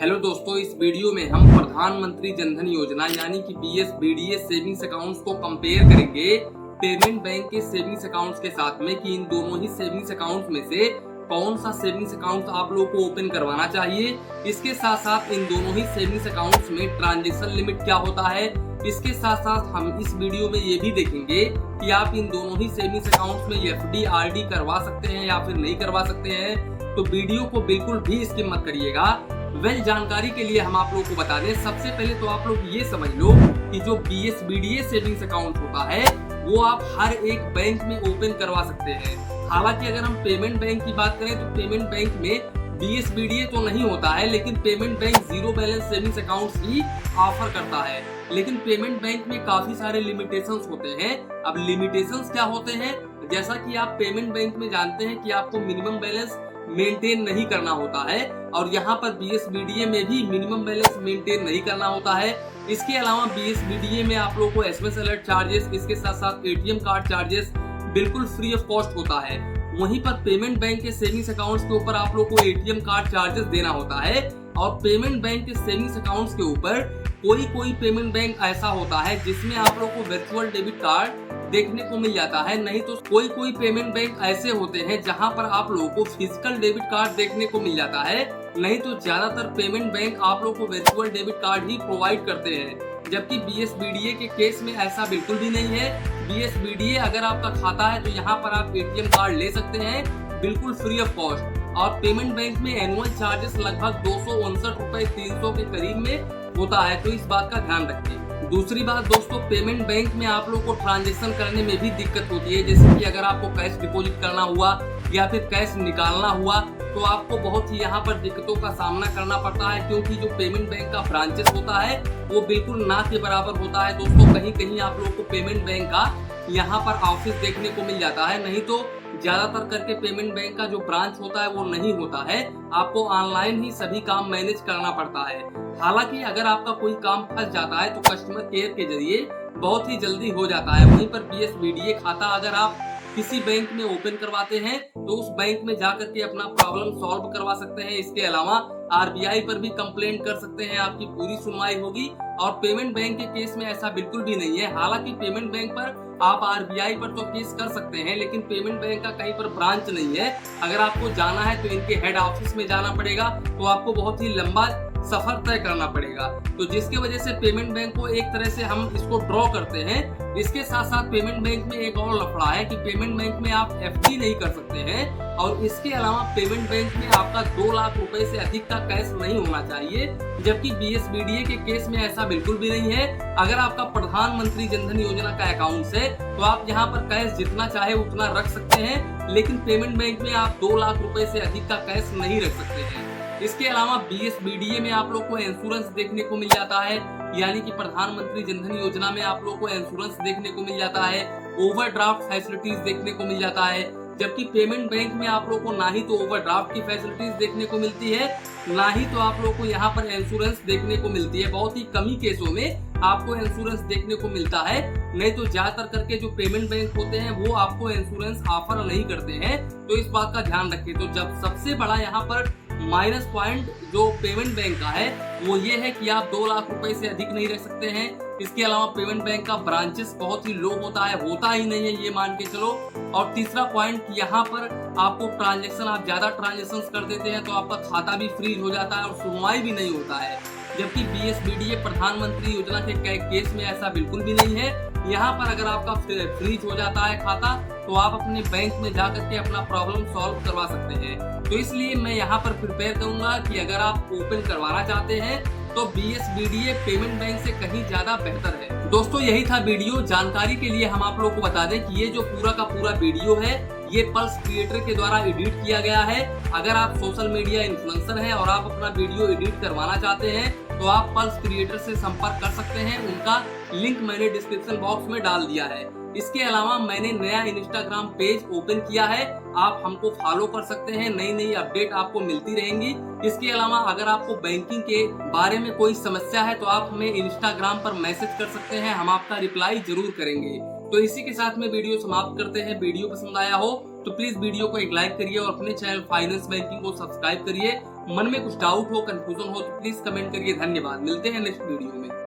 Hello दोस्तों, इस video में हम प्रधानमंत्री जनधन योजना यानी कि BSBDS सेविंग्स अकाउंट्स को कंपेयर करेंगे पेमेंट बैंक के सेविंग्स अकाउंट्स के साथ में कि इन दोनों ही सेविंग्स अकाउंट्स में से कौन सा सेविंग्स अकाउंट आप लोगों को ओपन करवाना चाहिए। इसके साथ साथ इन दोनों ही सेविंग्स अकाउंट्स में ट्रांजेक्शन लिमिट क्या होता है। इसके साथ साथ हम इस वीडियो में ये भी देखेंगे कि आप इन दोनों ही सेविंग्स अकाउंट्स में FD RD करवा सकते हैं या फिर नहीं करवा सकते हैं। तो वीडियो को बिल्कुल भी स्किप मत करिएगा। जानकारी के लिए हम आप लोगों को बता दें, सबसे पहले तो आप लोग ये समझ लो कि जो BSBDS सेविंग्स अकाउंट होता है वो आप हर एक बैंक में ओपन करवा सकते हैं। हालांकि अगर हम पेमेंट बैंक की बात करें तो पेमेंट बैंक में BSBDS तो नहीं होता है, लेकिन payment bank zero balance savings accounts ही ऑफर करता है। लेकिन पेमेंट बैंक में काफी सारे लिमिटेशंस होते हैं। अब लिमिटेशंस क्या होते हैं, जैसा कि आप पेमेंट बैंक में जानते हैं कि आपको मिनिमम बैलेंस मेंटेन नहीं करना होता है और यहाँ पर BSBDS में भी मिनिमम बैलेंस मेंटेन नहीं करना होता है। इसके अलावा BSBDS में आप लोगों को SMS अलर्ट चार्जेस, इसके साथ साथ ATM कार्ड चार्जेस बिल्कुल फ्री ऑफ कॉस्ट होता है। वहीं पर पेमेंट बैंक के सेविंग्स अकाउंट्स के ऊपर आप लोगों को ATM कार्ड चार्जेस देना होता है। और पेमेंट बैंक के सेविंग्स अकाउंट्स के ऊपर कोई पेमेंट बैंक ऐसा होता है जिसमें आप लोग को वर्चुअल डेबिट कार्ड देखने को मिल जाता है, नहीं तो कोई पेमेंट बैंक ऐसे होते हैं जहां पर आप लोगों को फिजिकल डेबिट कार्ड देखने को मिल जाता है। नहीं तो ज्यादातर पेमेंट बैंक आप लोगों को वर्चुअल डेबिट कार्ड ही प्रोवाइड करते हैं। जबकि BSBDS के केस में ऐसा बिल्कुल भी नहीं है। BSBDS अगर आपका खाता है तो यहाँ पर आप ATM कार्ड ले सकते हैं बिल्कुल फ्री ऑफ कॉस्ट। और पेमेंट बैंक में एनुअल चार्जेस लगभग 259 रुपए 300 के करीब में होता है, तो इस बात का ध्यान रखिए। दूसरी बात दोस्तों, पेमेंट बैंक में आप लोग को ट्रांजैक्शन करने में भी दिक्कत होती है। जैसे कि अगर आपको कैश डिपॉजिट करना हुआ या फिर कैश निकालना हुआ तो आपको बहुत ही यहाँ पर दिक्कतों का सामना करना पड़ता है, क्योंकि जो पेमेंट बैंक का ब्रांचेस होता है वो बिल्कुल ना के बराबर होता है। दोस्तों कहीं कहीं आप लोग को पेमेंट बैंक का यहाँ पर ऑफिस देखने को मिल जाता है, नहीं तो ज्यादातर करके पेमेंट बैंक का जो ब्रांच होता है वो नहीं होता है। आपको ऑनलाइन ही सभी काम मैनेज करना पड़ता है। हालांकि अगर आपका कोई काम फंस जाता है तो कस्टमर केयर के जरिए बहुत ही जल्दी हो जाता है। वहीं पर BSBDS खाता अगर आप किसी बैंक में ओपन करवाते हैं तो उस बैंक में जाकर के अपना प्रॉब्लम सॉल्व करवा सकते हैं। इसके अलावा RBI पर भी कंप्लेंट कर सकते हैं, आपकी पूरी सुनवाई होगी। और पेमेंट बैंक के केस में ऐसा बिल्कुल भी नहीं है। हालांकि पेमेंट बैंक पर आप RBI पर तो केस कर सकते हैं, लेकिन पेमेंट बैंक का कहीं पर ब्रांच नहीं है। अगर आपको जाना है तो इनके हेड ऑफिस में जाना पड़ेगा, तो आपको बहुत ही लंबा सफर तय करना पड़ेगा। तो जिसकी वजह से पेमेंट बैंक को एक तरह से हम इसको ड्रॉ करते हैं। इसके साथ साथ पेमेंट बैंक में एक और लफड़ा है कि पेमेंट बैंक में आप FD नहीं कर सकते हैं। और इसके अलावा पेमेंट बैंक में आपका 2 लाख रुपए से अधिक का कैश नहीं होना चाहिए, जबकि BSBDS के केस में ऐसा बिल्कुल भी नहीं है। अगर आपका प्रधानमंत्री जनधन योजना का अकाउंट है तो आप यहाँ पर कैश जितना चाहे उतना रख सकते हैं, लेकिन पेमेंट बैंक में आप 2 लाख रुपए से अधिक का कैश नहीं रख सकते हैं। इसके अलावा BSBDS में आप लोग को इंश्योरेंस देखने को मिल जाता है, यानी कि प्रधानमंत्री जनधन योजना में आप लोग को इंश्योरेंस देखने को मिल जाता है, ओवरड्राफ्ट फैसिलिटीज देखने को मिल जाता है। जबकि पेमेंट बैंक में आप लोग को ना ही तो ओवरड्राफ्ट की फैसिलिटीज देखने को मिलती है, ना ही तो आप लोग को यहाँ पर इंश्योरेंस देखने को मिलती है। बहुत ही कम ही केसों में आपको इंश्योरेंस देखने को मिलता है, नहीं तो ज्यादातर करके जो पेमेंट बैंक होते हैं वो आपको इंश्योरेंस ऑफर नहीं करते हैं। तो इस बात का ध्यान रखिए। तो जब सबसे बड़ा यहाँ पर माइनस पॉइंट जो पेमेंट बैंक का है वो ये है कि आप 2 लाख रुपए से अधिक नहीं रख सकते हैं। इसके अलावा पेमेंट बैंक का ब्रांचेस बहुत ही लो होता ही नहीं है, ये मान के चलो। और तीसरा पॉइंट, यहाँ पर आपको ट्रांजैक्शन, आप ज्यादा ट्रांजैक्शन कर देते हैं तो आपका खाता भी फ्रीज हो जाता है और सुनवाई भी नहीं होता है। जबकि BSBDS प्रधानमंत्री योजना के केस में ऐसा बिल्कुल भी नहीं है। यहाँ पर अगर आपका फ्रीज हो जाता है खाता तो आप अपने बैंक में जाकर के अपना प्रॉब्लम सॉल्व करवा सकते हैं। तो इसलिए मैं यहाँ पर प्रिपेयर करूंगा कि अगर आप ओपन करवाना चाहते हैं तो BSBDS पेमेंट बैंक से कहीं ज्यादा बेहतर है। दोस्तों यही था वीडियो। जानकारी के लिए हम आप लोगों को बता दें कि ये जो पूरा का पूरा वीडियो है ये पल्स क्रिएटर के द्वारा एडिट किया गया है। अगर आप सोशल मीडिया इन्फ्लुएंसर हैं और आप अपना वीडियो एडिट करवाना चाहते हैं तो आप पल्स क्रिएटर से संपर्क कर सकते हैं। उनका लिंक मैंने डिस्क्रिप्शन बॉक्स में डाल दिया है। इसके अलावा मैंने नया इंस्टाग्राम पेज ओपन किया है, आप हमको फॉलो कर सकते हैं। नई नई अपडेट आपको मिलती रहेंगी। इसके अलावा अगर आपको बैंकिंग के बारे में कोई समस्या है तो आप हमें इंस्टाग्राम पर मैसेज कर सकते हैं, हम आपका रिप्लाई जरूर करेंगे। तो इसी के साथ में वीडियो समाप्त करते हैं। वीडियो पसंद आया हो तो प्लीज वीडियो को एक लाइक करिए और अपने चैनल फाइनेंस बैंकिंग को सब्सक्राइब करिए मन में कुछ डाउट हो, कंफ्यूजन हो तो प्लीज कमेंट करिए। धन्यवाद, मिलते हैं नेक्स्ट वीडियो में।